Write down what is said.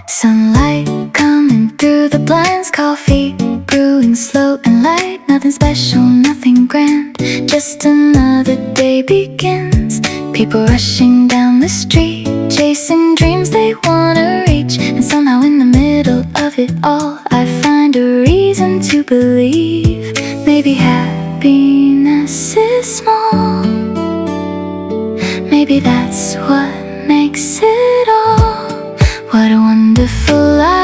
Sunlight coming through the blinds, coffee brewing slow and light. Nothing special, nothing grand, just another day begins. People rushing down the street, chasing dreams they wanna reach. And somehow in the middle of it all, I find a reason to believe. Maybe happiness is small, maybe that's what makes it all. What a wonderful life.